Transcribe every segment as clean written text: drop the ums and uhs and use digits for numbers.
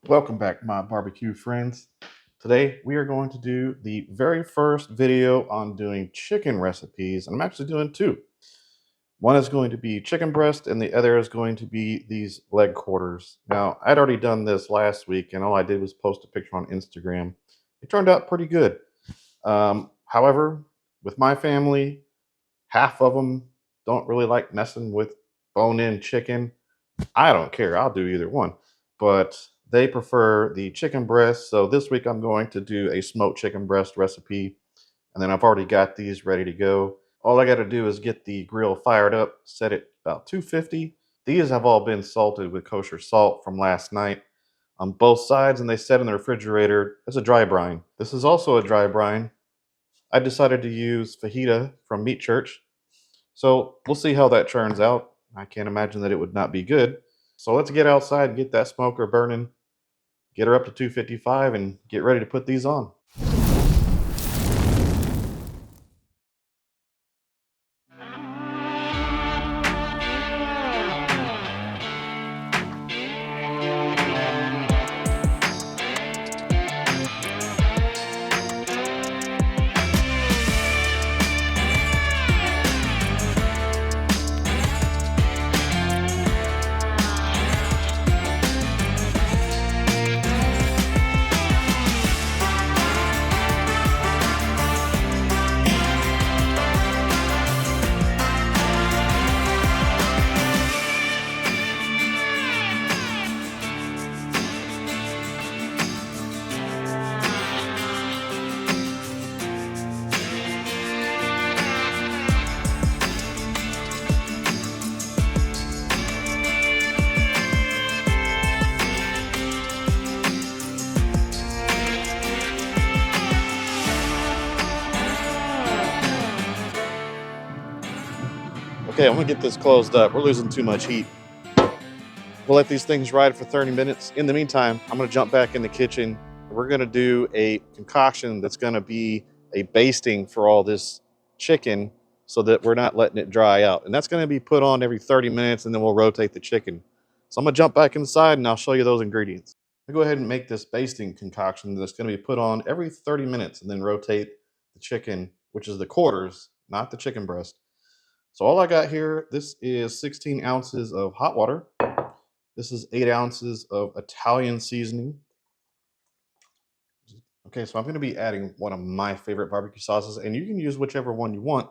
Welcome back, my barbecue friends. Today we are going to do the very first video on doing chicken recipes. I'm actually doing two. One is going to be chicken breast and the other is going to be these leg quarters. Now, I'd already done this last week and all I did was post a picture on Instagram. It turned out pretty good. However, with my family, half of them don't really like messing with bone-in chicken. I don't care. I'll do either one. But they prefer the chicken breast. So this week I'm going to do a smoked chicken breast recipe. And then I've already got these ready to go. All I got to do is get the grill fired up, set it about 250. These have all been salted with kosher salt from last night on both sides, and they set in the refrigerator as a dry brine. This is also a dry brine. I decided to use fajita from Meat Church. So we'll see how that turns out. I can't imagine that it would not be good. So let's get outside and get that smoker burning, get her up to 255, and get ready to put these on. Okay, I'm gonna get this closed up. We're losing too much heat. We'll let these things ride for 30 minutes. In the meantime, I'm gonna jump back in the kitchen. We're gonna do a concoction that's gonna be a basting for all this chicken so that we're not letting it dry out. And that's gonna be put on every 30 minutes and then we'll rotate the chicken. So I'm gonna jump back inside and I'll show you those ingredients. I'll go ahead and make this basting concoction that's gonna be put on every 30 minutes and then rotate the chicken, which is the quarters, not the chicken breast. So all I got here, this is 16 ounces of hot water. This is 8 ounces of Italian seasoning. Okay, so I'm going to be adding one of my favorite barbecue sauces, and you can use whichever one you want,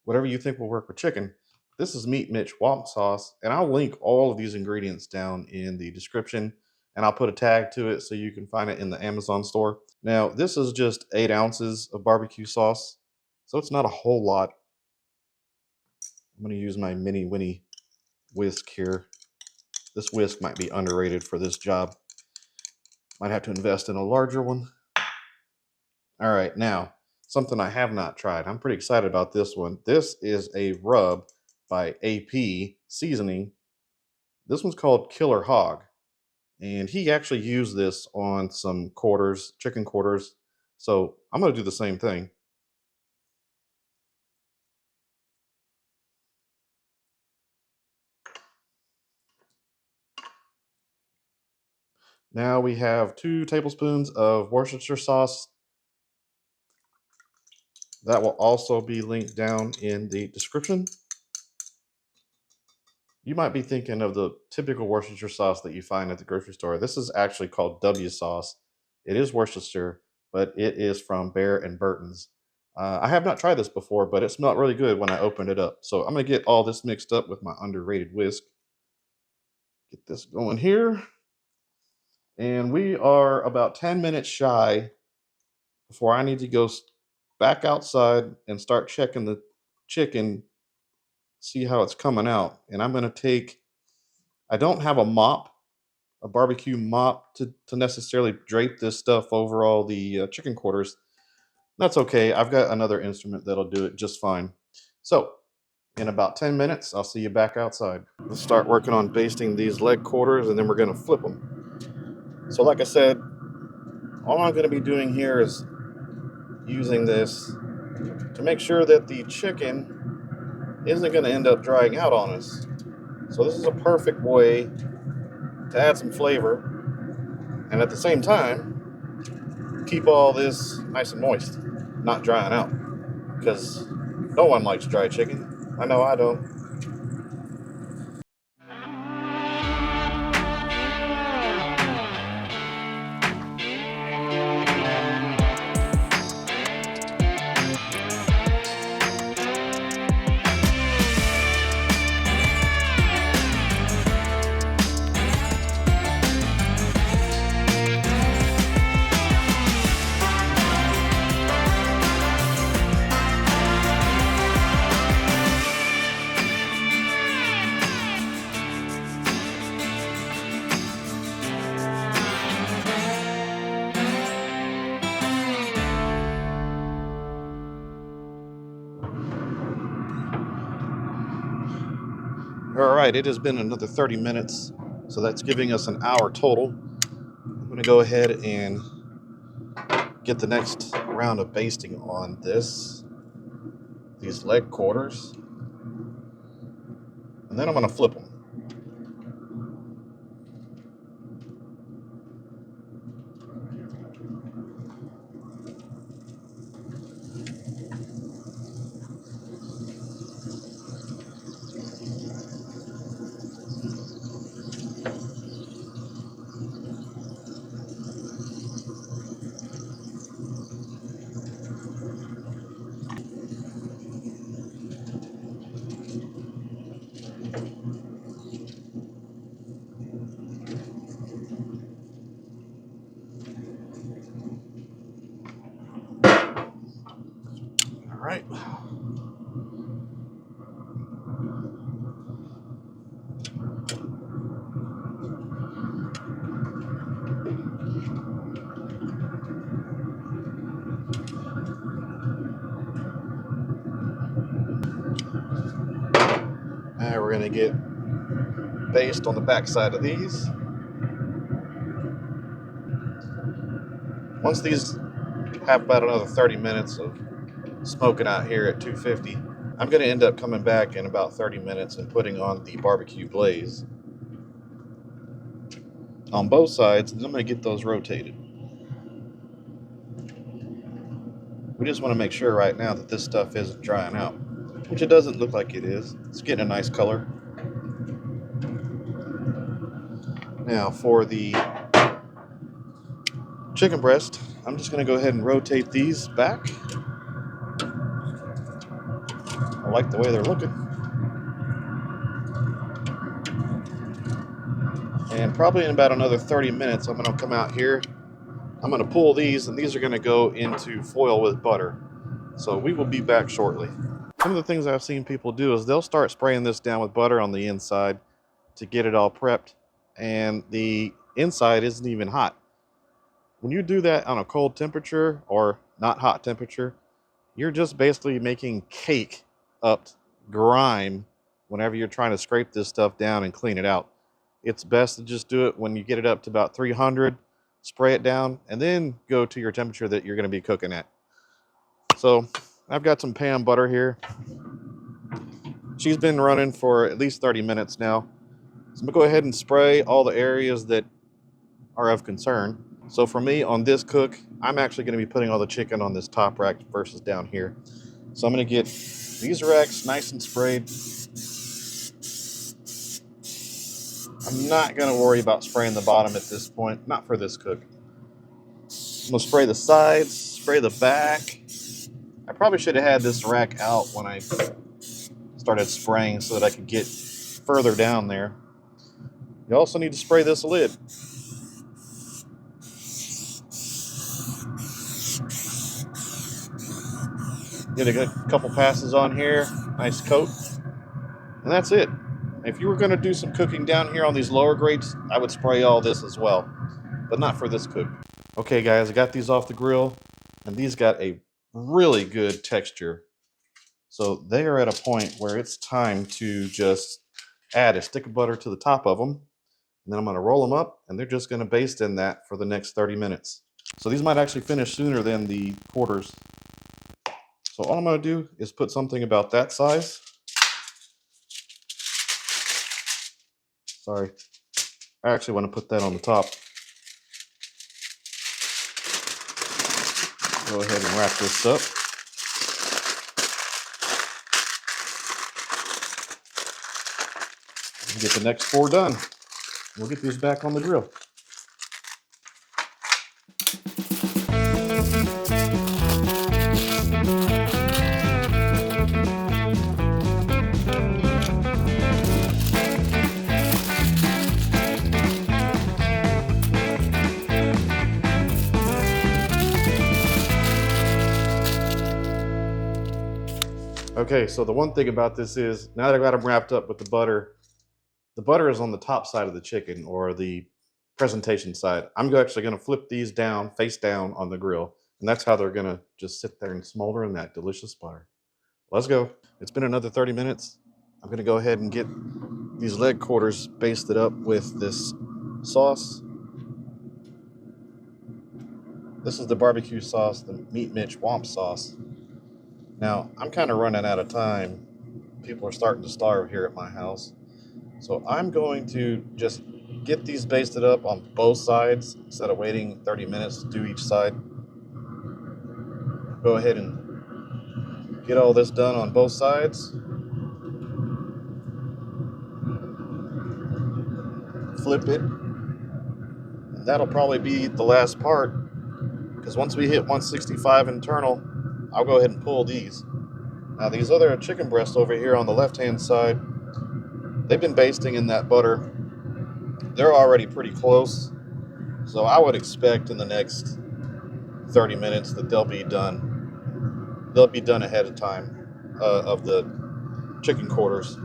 whatever you think will work with chicken. This is Meat Mitch Womp sauce, and I'll link all of these ingredients down in the description, and I'll put a tag to it so you can find it in the Amazon store. Now, this is just 8 ounces of barbecue sauce, so it's not a whole lot. I'm going to use my mini Winnie whisk here. This whisk might be underrated for this job. Might have to invest in a larger one. All right, now, something I have not tried. I'm pretty excited about this one. This is a rub by AP Seasoning. This one's called Killer Hog. And he actually used this on some quarters, chicken quarters. So I'm going to do the same thing. Now we have 2 tablespoons of Worcestershire sauce. That will also be linked down in the description. You might be thinking of the typical Worcestershire sauce that you find at the grocery store. This is actually called W sauce. It is Worcestershire, but it is from Bear and Burton's. I have not tried this before, but it smelled really good when I opened it up. So I'm going to get all this mixed up with my underrated whisk. Get this going here. And we are about 10 minutes shy before I need to go back outside and start checking the chicken, see how it's coming out. And I'm going to take, I don't have a mop, a barbecue mop to necessarily drape this stuff over all the chicken quarters. That's okay. I've got another instrument that'll do it just fine. So in about 10 minutes, I'll see you back outside. Let's start working on basting these leg quarters and then we're going to flip them. So like I said, all I'm going to be doing here is using this to make sure that the chicken isn't going to end up drying out on us. So this is a perfect way to add some flavor And at the same time, keep all this nice and moist, not drying out. Because no one likes dry chicken. I know I don't. All right, it has been another 30 minutes, so that's giving us an hour total. I'm going to go ahead and get the next round of basting on these leg quarters, and then I'm going to flip them. All right. Now we're going to get baste on the back side of these. Once these have about another 30 minutes of smoking out here at 250, I'm going to end up coming back in about 30 minutes and putting on the barbecue blaze on both sides, and I'm going to get those rotated. We just want to make sure right now that this stuff isn't drying out, which it doesn't look like it is. It's getting a nice color. Now for the chicken breast, I'm just going to go ahead and rotate these back. I like the way they're looking. And probably in about another 30 minutes, I'm going to come out here. I'm going to pull these, and these are going to go into foil with butter. So we will be back shortly. Some of the things I've seen people do is they'll start spraying this down with butter on the inside to get it all prepped, and the inside isn't even hot. When you do that on a cold temperature or not hot temperature, you're just basically making cake up grime whenever you're trying to scrape this stuff down and clean it out. It's best to just do it when you get it up to about 300, spray it down, and then go to your temperature that you're going to be cooking at. So I've got some pan butter here. She's been running for at least 30 minutes now. So I'm going to go ahead and spray all the areas that are of concern. So for me, on this cook, I'm actually going to be putting all the chicken on this top rack versus down here. So I'm going to get these racks nice and sprayed. I'm not going to worry about spraying the bottom at this point, not for this cook. I'm going to spray the sides, spray the back. I probably should have had this rack out when I started spraying so that I could get further down there. You also need to spray this lid. Get a good couple passes on here, nice coat, and that's it. If you were going to do some cooking down here on these lower grades, I would spray all this as well, but not for this cook. Okay guys, I got these off the grill, and these got a really good texture. So they are at a point where it's time to just add a stick of butter to the top of them, and then I'm going to roll them up, and they're just going to baste in that for the next 30 minutes. So these might actually finish sooner than the quarters. So all I'm going to do is put something about that size. Sorry, I actually want to put that on the top. Go ahead and wrap this up. And get the next 4 done. We'll get these back on the grill. Okay, so the one thing about this is, now that I got them wrapped up with the butter is on the top side of the chicken, or the presentation side. I'm actually going to flip these down, face down on the grill, and that's how they're going to just sit there and smolder in that delicious butter. Let's go. It's been another 30 minutes. I'm going to go ahead and get these leg quarters basted up with this sauce. This is the barbecue sauce, the Meat Mitch Womp sauce. Now, I'm kind of running out of time. People are starting to starve here at my house. So I'm going to just get these basted up on both sides instead of waiting 30 minutes to do each side. Go ahead and get all this done on both sides. Flip it. And that'll probably be the last part, because once we hit 165 internal, I'll go ahead and pull these. Now these other chicken breasts over here on the left-hand side, they've been basting in that butter. They're already pretty close. So I would expect in the next 30 minutes that they'll be done. They'll be done ahead of time of the chicken quarters.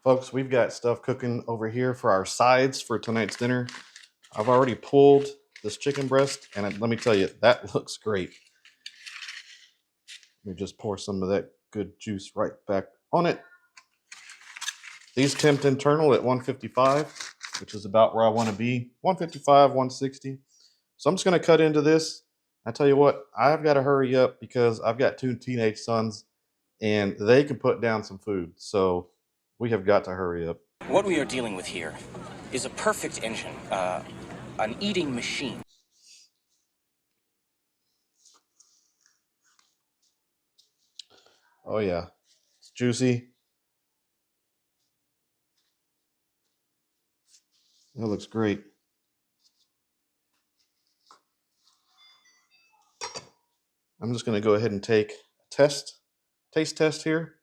Folks, we've got stuff cooking over here for our sides for tonight's dinner. I've already pulled this chicken breast, and let me tell you, that looks great. Let me just pour some of that good juice right back on it. These temp internal at 155, which is about where I want to be. 155, 160. So I'm just going to cut into this. I tell you what, I've got to hurry up because I've got 2 teenage sons, and they can put down some food. So we have got to hurry up. What we are dealing with here is a perfect engine, an eating machine. Oh yeah, it's juicy. That looks great. I'm just going to go ahead and take a taste test here.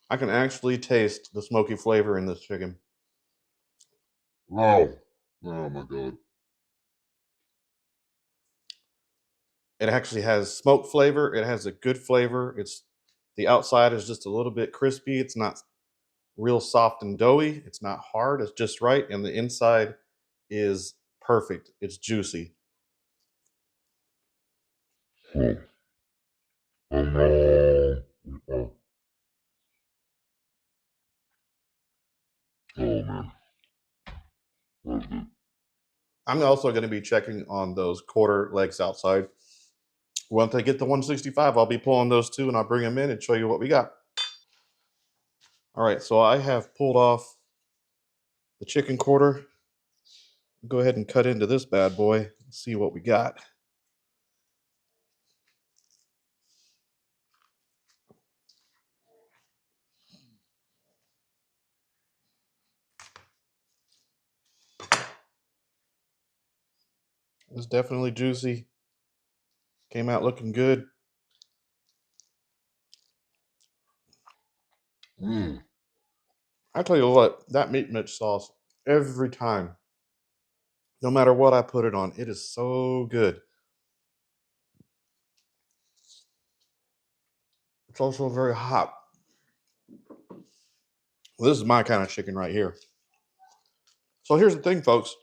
I can actually taste the smoky flavor in this chicken. Wow. Oh my God. It actually has smoke flavor. It has a good flavor. The outside is just a little bit crispy. It's not real soft and doughy. It's not hard. It's just right. And the inside is perfect. It's juicy. Oh. Oh no. Oh. Oh man. That was good. I'm also going to be checking on those quarter legs outside. Once I get to 165, I'll be pulling those too, and I'll bring them in and show you what we got. All right, so I have pulled off the chicken quarter. Go ahead and cut into this bad boy. See what we got. It's definitely juicy. Came out looking good. I tell you what, that Meat Mitch sauce, every time, no matter what I put it on, it is so good. It's also very hot. Well, this is my kind of chicken right here. So here's the thing, folks.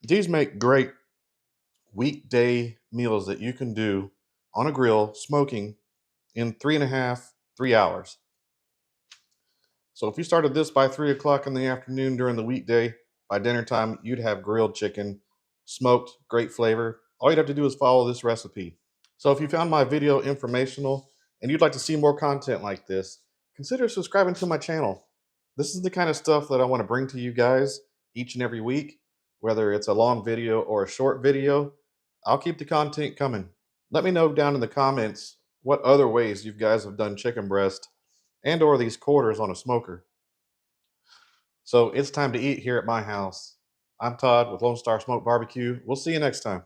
These make great weekday meals that you can do on a grill, smoking, in 3 hours. So if you started this by 3 o'clock in the afternoon during the weekday, by dinner time, you'd have grilled chicken, smoked, great flavor. All you'd have to do is follow this recipe. So if you found my video informational and you'd like to see more content like this, consider subscribing to my channel. This is the kind of stuff that I want to bring to you guys each and every week. whether it's a long video or a short video, I'll keep the content coming. Let me know down in the comments what other ways you guys have done chicken breast and or these quarters on a smoker. So it's time to eat here at my house. I'm Todd with Lone Star Smoke Barbecue. We'll see you next time.